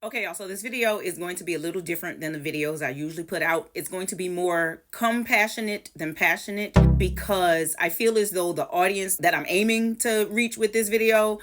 Okay, y'all, so this video is going to be a little different than the videos I usually put out. It's going to be more compassionate than passionate because I feel as though the audience that I'm aiming to reach with this video,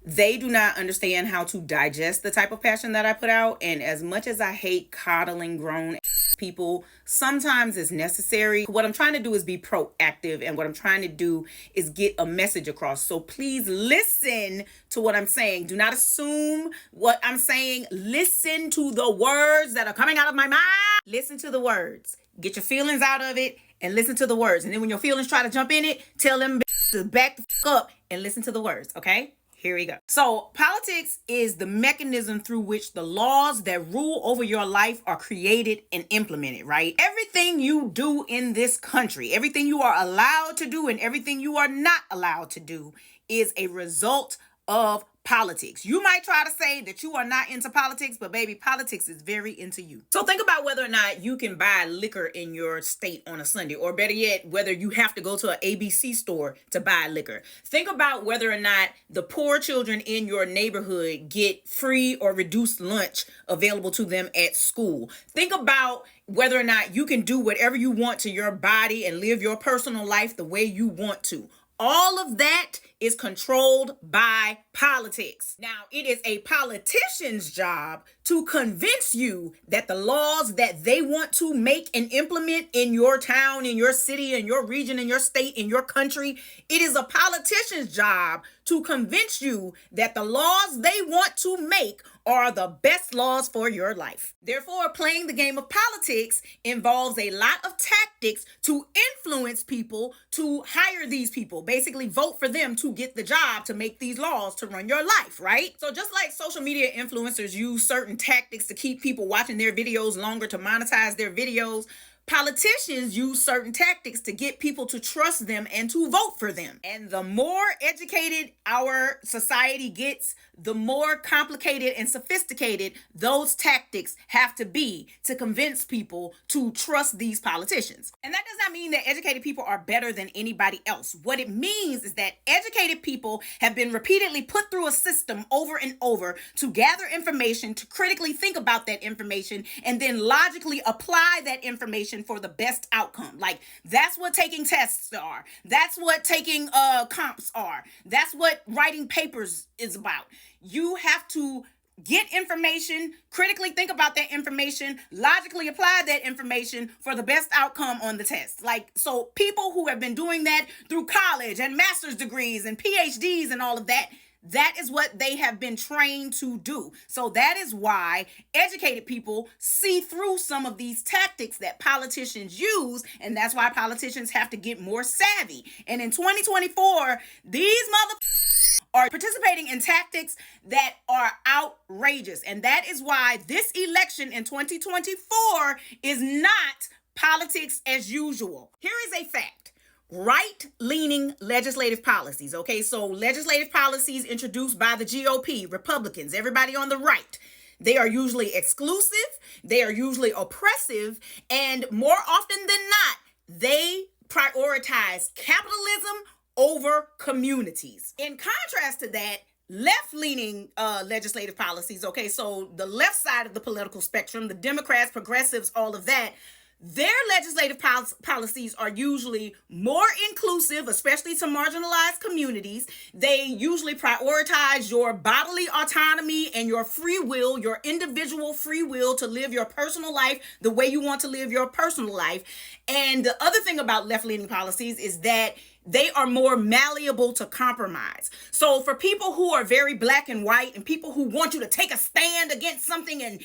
they do not understand how to digest the type of passion that I put out. And as much as I hate coddling grown people, sometimes it's necessary. What I'm trying to do is be proactive, and what I'm trying to do is get a message across. So please listen to what I'm saying. Do not assume what I'm saying. Listen to the words that are coming out of my mouth. Listen to the words. Get your feelings out of it and listen to the words. And then when your feelings try to jump in it, tell them to back the up and listen to the words, okay? Here we go. So politics is the mechanism through which the laws that rule over your life are created and implemented, right? Everything you do in this country, everything you are allowed to do and everything you are not allowed to do is a result of politics. You might try to say that you are not into politics, but baby, politics is very into you. So think about whether or not you can buy liquor in your state on a Sunday, or better yet, whether you have to go to an ABC store to buy liquor. Think about whether or not the poor children in your neighborhood get free or reduced lunch available to them at school. Think about whether or not you can do whatever you want to your body and live your personal life the way you want to. All of that is controlled by politics. Now, it is a politician's job to convince you that the laws that they want to make and implement in your town, in your city, in your region, in your state, in your country, it is a politician's job to convince you that the laws they want to make are the best laws for your life. Therefore, playing the game of politics involves a lot of tactics to influence people to hire these people, basically vote for them to get the job to make these laws to run your life, right? So just like social media influencers use certain tactics to keep people watching their videos longer to monetize their videos, politicians use certain tactics to get people to trust them and to vote for them. And the more educated our society gets, the more complicated and sophisticated those tactics have to be to convince people to trust these politicians. And that does not mean that educated people are better than anybody else. What it means is that educated people have been repeatedly put through a system over and over to gather information, to critically think about that information, and then logically apply that information for the best outcome. Like, that's what taking tests are. That's what taking comps are. That's what writing papers is about. You have to get information, critically think about that information, logically apply that information for the best outcome on the test. Like, so people who have been doing that through college and master's degrees and PhDs and all of that, that is what they have been trained to do. So that is why educated people see through some of these tactics that politicians use, and that's why politicians have to get more savvy. And in 2024, these are participating in tactics that are outrageous. And that is why this election in 2024 is not politics as usual. Here is a fact. Right-leaning legislative policies, okay? So legislative policies introduced by the GOP, Republicans, everybody on the right, they are usually exclusive, they are usually oppressive, and more often than not, they prioritize capitalism over communities. In contrast to that, left-leaning legislative policies, okay, so the left side of the political spectrum, the Democrats, progressives, all of that, their legislative policies are usually more inclusive, especially to marginalized communities. They usually prioritize your bodily autonomy and your free will, your individual free will to live your personal life the way you want to live your personal life. And the other thing about left-leaning policies is that they are more malleable to compromise. So for people who are very black and white and people who want you to take a stand against something and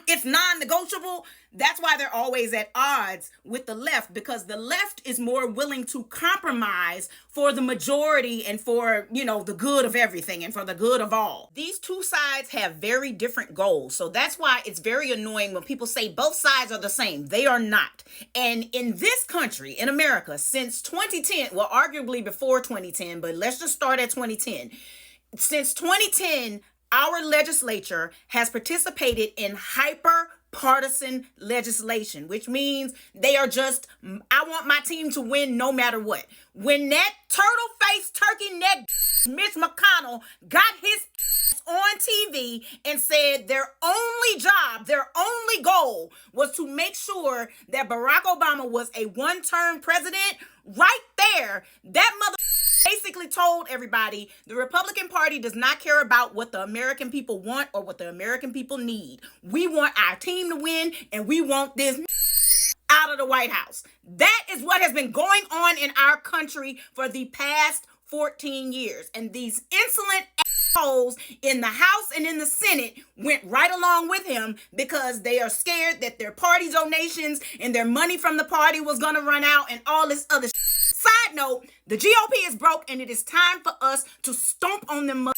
it's non-negotiable, that's why they're always at odds with the left, because the left is more willing to compromise for the majority and for, the good of everything and for the good of all. These two sides have very different goals. So that's why it's very annoying when people say both sides are the same. They are not. And in this country, in America, since 2010, well, arguably before 2010, but let's just start at 2010. Since 2010, our legislature has participated in hyperpartisan legislation, which means they are just, I want my team to win no matter what. When that turtle-faced, turkey-neck Mitch McConnell got his on TV and said their only was to make sure that Barack Obama was a one-term president. Right there, that mother basically told everybody the Republican Party does not care about what the American people want or what the American people need. We want our team to win, and we want this out of the White House. That is what has been going on in our country for the past 14 years. And these insolent assholes in the House and in the Senate went right along with him because they are scared that their party donations and their money from the party was going to run out and all this other shit. Side note, the GOP is broke, and it is time for us to stomp on them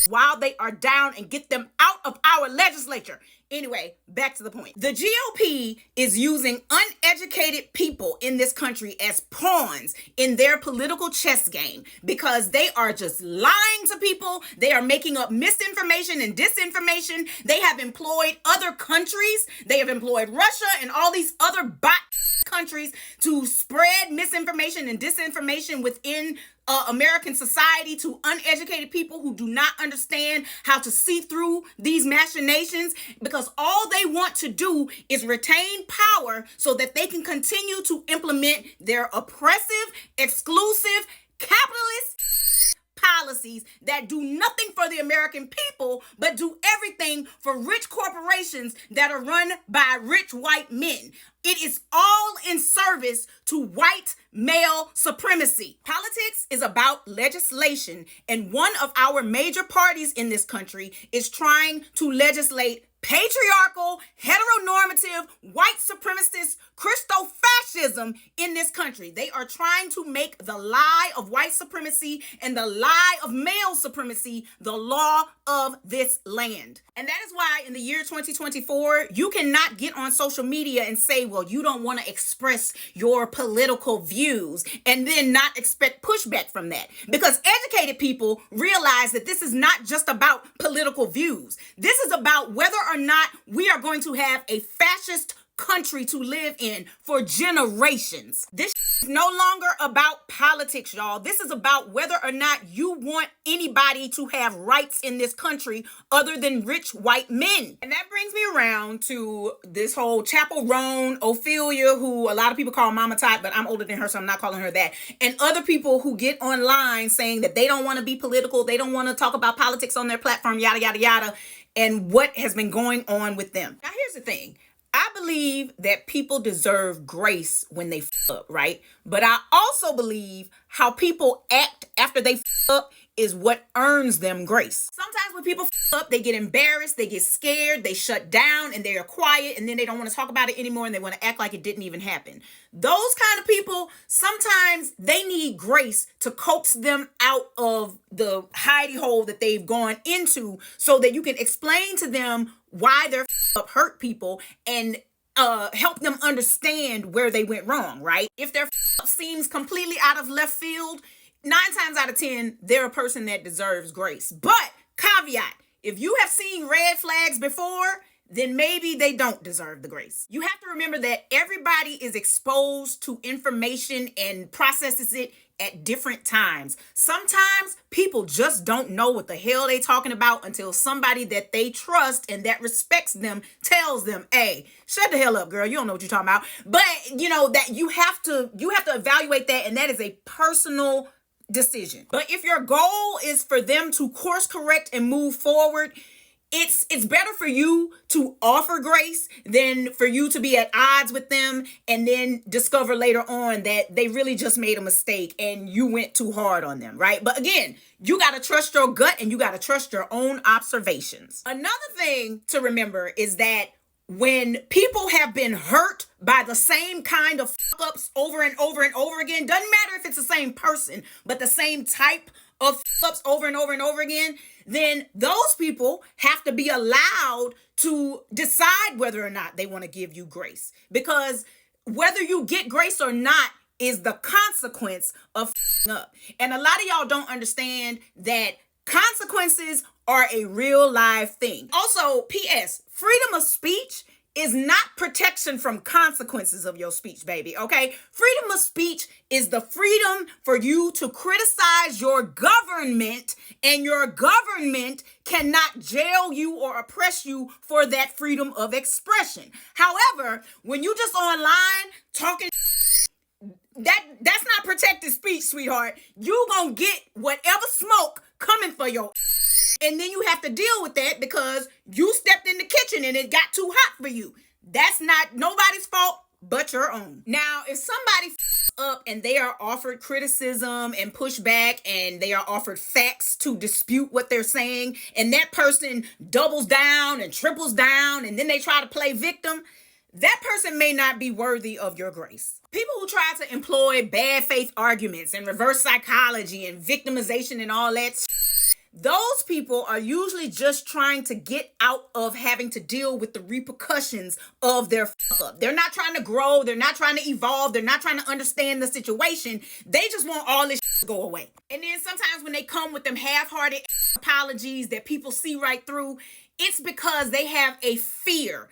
while they are down and get them out of our legislature. Anyway, back to the point. The GOP is using uneducated people in this country as pawns in their political chess game because they are just lying to people. They are making up misinformation and disinformation. They have employed other countries. They have employed Russia and all these other bot countries to spread misinformation and disinformation within American society to uneducated people who do not understand how to see through these machinations, because all they want to do is retain power so that they can continue to implement their oppressive, exclusive, capitalist policies that do nothing for the American people, but do everything for rich corporations that are run by rich white men. It is all in service to white male supremacy. Politics is about legislation, and one of our major parties in this country is trying to legislate patriarchal, heteronormative, white supremacist, Christo-fascism in this country. They are trying to make the lie of white supremacy and the lie of male supremacy the law of this land. And that is why in the year 2024, you cannot get on social media and say, well, you don't want to express your political views and then not expect pushback from that. Because educated people realize that this is not just about political views. This is about whether or not we are going to have a fascist country to live in for generations. This is no longer about politics, y'all. This is about whether or not you want anybody to have rights in this country other than rich white men. And that brings me around to this whole Chappell, Roan, Ophelia, who a lot of people call Mama Tot, but I'm older than her, so I'm not calling her that. And other people who get online saying that they don't want to be political, they don't want to talk about politics on their platform, yada, yada, yada, and what has been going on with them. Now, here's the thing. I believe that people deserve grace when they f up, right? But I also believe how people act after they f up is what earns them grace. Sometimes when people f up, they get embarrassed, they get scared, they shut down, and they are quiet, and then they don't want to talk about it anymore, and they want to act like it didn't even happen. Those kind of people, sometimes they need grace to coax them out of the hidey hole that they've gone into so that you can explain to them why they're up, hurt people, and help them understand where they went wrong, right? If their up seems completely out of left field, 9 times out of 10, they're a person that deserves grace. But caveat, if you have seen red flags before, then maybe they don't deserve the grace. You have to remember that everybody is exposed to information and processes it at different times. Sometimes people just don't know what the hell they talking about until somebody that they trust and that respects them tells them, hey, shut the hell up, girl. You don't know what you're talking about. But you know that you have to evaluate that, and that is a personal decision. But if your goal is for them to course correct and move forward, it's better for you to offer grace than for you to be at odds with them and then discover later on that they really just made a mistake and you went too hard on them, right? But again, you got to trust your gut and you got to trust your own observations. Another thing to remember is that when people have been hurt by the same kind of fuck-ups over and over and over again, doesn't matter if it's the same person, but the same type of fuck-ups over and over and over again, then those people have to be allowed to decide whether or not they want to give you grace. Because whether you get grace or not is the consequence of up. And a lot of y'all don't understand that consequences are a real live thing. Also, P.S. freedom of speech is not protection from consequences of your speech, baby, okay? Freedom of speech is the freedom for you to criticize your government, and your government cannot jail you or oppress you for that freedom of expression. However, when you just online talking, that's not protected speech, sweetheart. You gonna get whatever smoke coming for your and then you have to deal with that because you stepped in the kitchen and it got too hot for you. That's not nobody's fault but your own. Now, if somebody up and they are offered criticism and pushback and they are offered facts to dispute what they're saying, and that person doubles down and triples down and then they try to play victim, that person may not be worthy of your grace. People who try to employ bad faith arguments and reverse psychology and victimization and all that, those people are usually just trying to get out of having to deal with the repercussions of their fuck up. They're not trying to grow. They're not trying to evolve. They're not trying to understand the situation. They just want all this to go away. And then sometimes when they come with them half-hearted apologies that people see right through, it's because they have a fear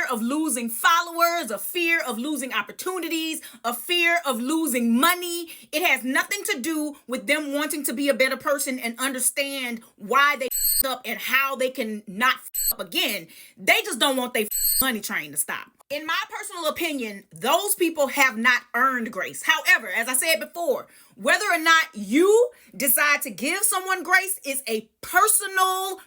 of losing followers, a fear of losing opportunities, a fear of losing money. It has nothing to do with them wanting to be a better person and understand why they up and how they can not up again. They just don't want their money train to stop. In my personal opinion, those people have not earned grace. However, as I said before, whether or not you decide to give someone grace is a personal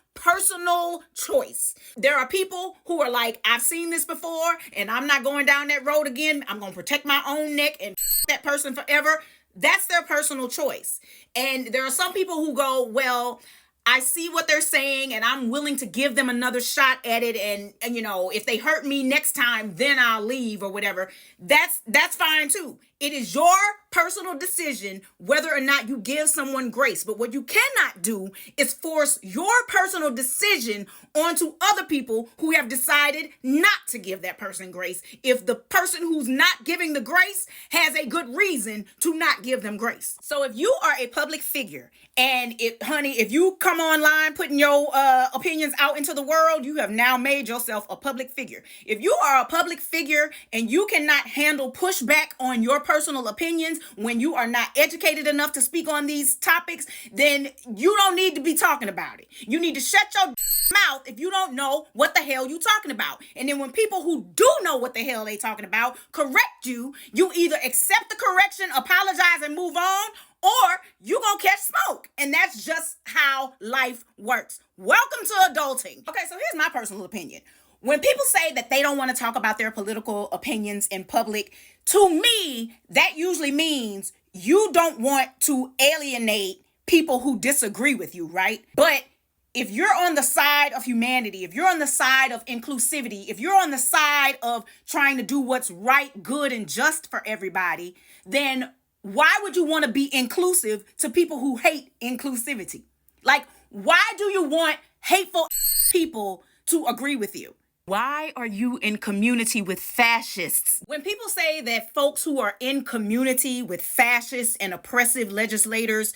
choice. There are people who are like, I've seen this before and I'm not going down that road again. I'm going to protect my own neck and that person forever. That's their personal choice. And there are some people who go, well, I see what they're saying and I'm willing to give them another shot at it. And you know, if they hurt me next time, then I'll leave or whatever. That's fine too. It is your personal decision whether or not you give someone grace. But what you cannot do is force your personal decision onto other people who have decided not to give that person grace, if the person who's not giving the grace has a good reason to not give them grace. So if you are a public figure and if you come online putting your opinions out into the world, you have now made yourself a public figure. If you are a public figure and you cannot handle pushback on your personal opinions when you are not educated enough to speak on these topics, then you don't need to be talking about it. You need to shut your mouth if you don't know what the hell you talking about. And then when people who do know what the hell they talking about correct you, you either accept the correction, apologize, and move on, or you gonna catch smoke. And that's just how life works. Welcome to adulting. Okay, so here's my personal opinion. When people say that they don't want to talk about their political opinions in public, to me, that usually means you don't want to alienate people who disagree with you, right? But if you're on the side of humanity, if you're on the side of inclusivity, if you're on the side of trying to do what's right, good, and just for everybody, then why would you want to be inclusive to people who hate inclusivity? Like, why do you want hateful people to agree with you? Why are you in community with fascists? When people say that folks who are in community with fascists and oppressive legislators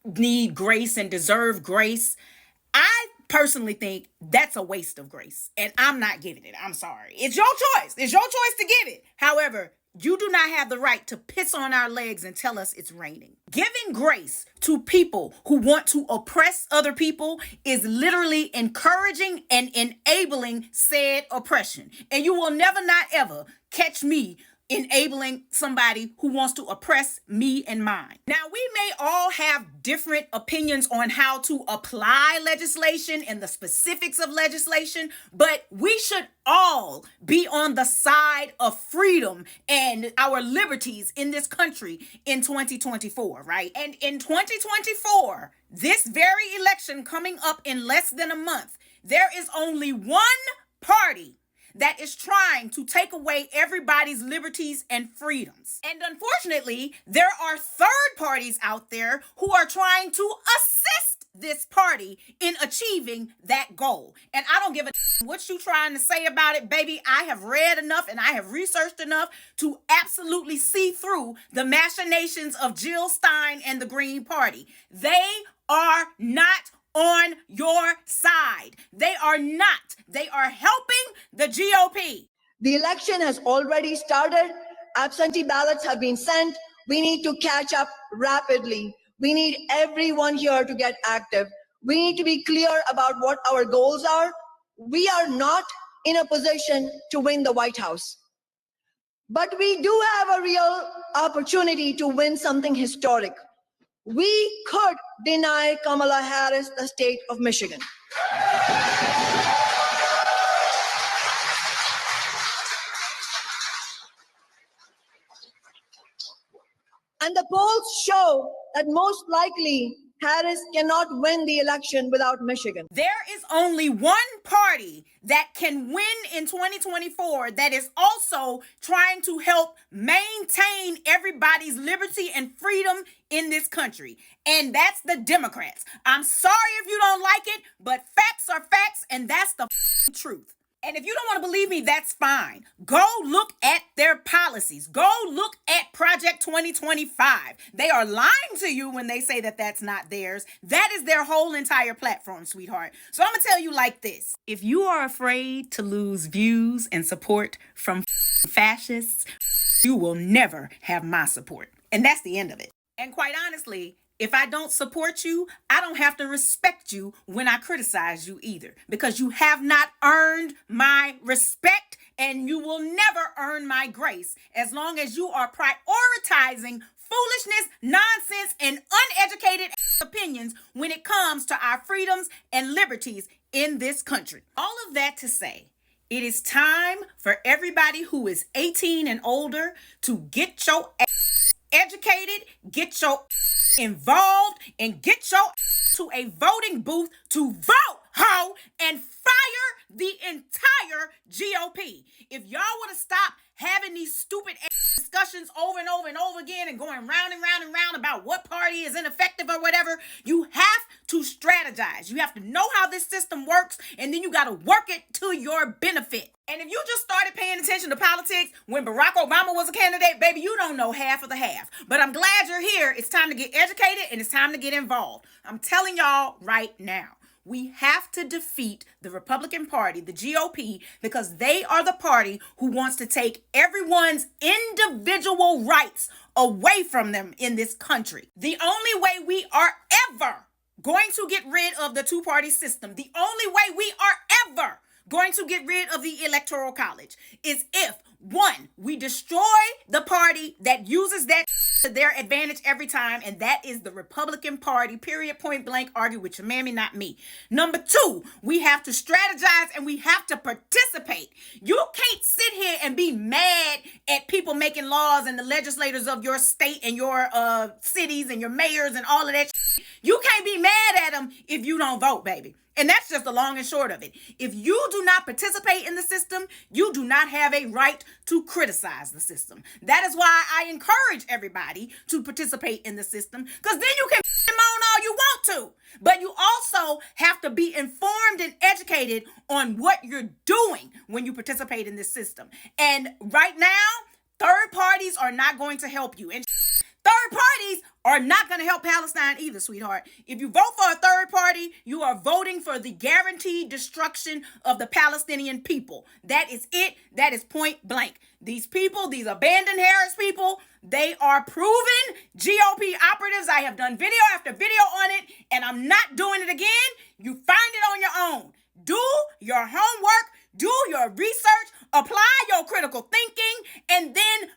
need grace and deserve grace, I personally think that's a waste of grace. And I'm not giving it. I'm sorry. It's your choice. It's your choice to give it. However, you do not have the right to piss on our legs and tell us it's raining. Giving grace to people who want to oppress other people is literally encouraging and enabling said oppression. And you will never, not ever catch me enabling somebody who wants to oppress me and mine. Now, we may all have different opinions on how to apply legislation and the specifics of legislation, but we should all be on the side of freedom and our liberties in this country in 2024, right? And in 2024, this very election coming up in less than a month, there is only one party that is trying to take away everybody's liberties and freedoms. And unfortunately, there are third parties out there who are trying to assist this party in achieving that goal. And I don't give a what you trying to say about it, baby. I have read enough and I have researched enough to absolutely see through the machinations of Jill Stein and the Green Party. They are not on your side. They are not. They are helping the GOP. The election has already started. Absentee ballots have been sent. We need to catch up rapidly. We need everyone here to get active. We need to be clear about what our goals are. We are not in a position to win the White House. But we do have a real opportunity to win something historic. We could deny Kamala Harris the state of Michigan. And the polls show that most likely Harris cannot win the election without Michigan. There is only one party that can win in 2024 that is also trying to help maintain everybody's liberty and freedom in this country. And that's the Democrats. I'm sorry if you don't like it, but facts are facts, and that's the truth. And if you don't want to believe me, that's fine. Go look at their policies. Go look at Project 2025. They are lying to you when they say that that's not theirs. That is their whole entire platform, sweetheart. So I'm going to tell you like this. If you are afraid to lose views and support from fascists, you will never have my support. And that's the end of it. And quite honestly, if I don't support you, I don't have to respect you when I criticize you either, because you have not earned my respect and you will never earn my grace as long as you are prioritizing foolishness, nonsense, and uneducated opinions when it comes to our freedoms and liberties in this country. All of that to say, it is time for everybody who is 18 and older to get your educated, get your involved, and get your to a voting booth to vote, ho, and fire the entire GOP. If y'all want to stop having these stupid discussions over and over and over again and going round and round and round about what party is ineffective or whatever, you have to strategize. You have to know how this system works, and then you got to work it to your benefit. And if you just started paying attention to politics when Barack Obama was a candidate, baby, you don't know half of the half. But I'm glad you're here. It's time to get educated and it's time to get involved. I'm telling y'all right now. We have to defeat the Republican Party, the GOP, because they are the party who wants to take everyone's individual rights away from them in this country. The only way we are ever going to get rid of the two-party system, the only way we are ever going to get rid of the Electoral College is if, one, we destroy the party that uses that to their advantage every time, and that is the Republican Party, period, point blank, argue with your mammy, not me. Number two, we have to strategize and we have to participate. You can't sit here and be mad at people making laws and the legislators of your state and your cities and your mayors and all of that. You can't be mad at them if you don't vote, baby. And that's just the long and short of it. If you do not participate in the system, you do not have a right to criticize the system. That is why I encourage everybody to participate in the system, because then you can moan all you want to. But you also have to be informed and educated on what you're doing when you participate in this system. And right now, third parties are not going to help you. And third parties are not going to help Palestine either, sweetheart. If you vote for a third party, you are voting for the guaranteed destruction of the Palestinian people. That is it. That is point blank. These people, these abandoned Harris people, they are proven GOP operatives. I have done video after video on it, and I'm not doing it again. You find it on your own. Do your homework, do your research, apply your critical thinking, and then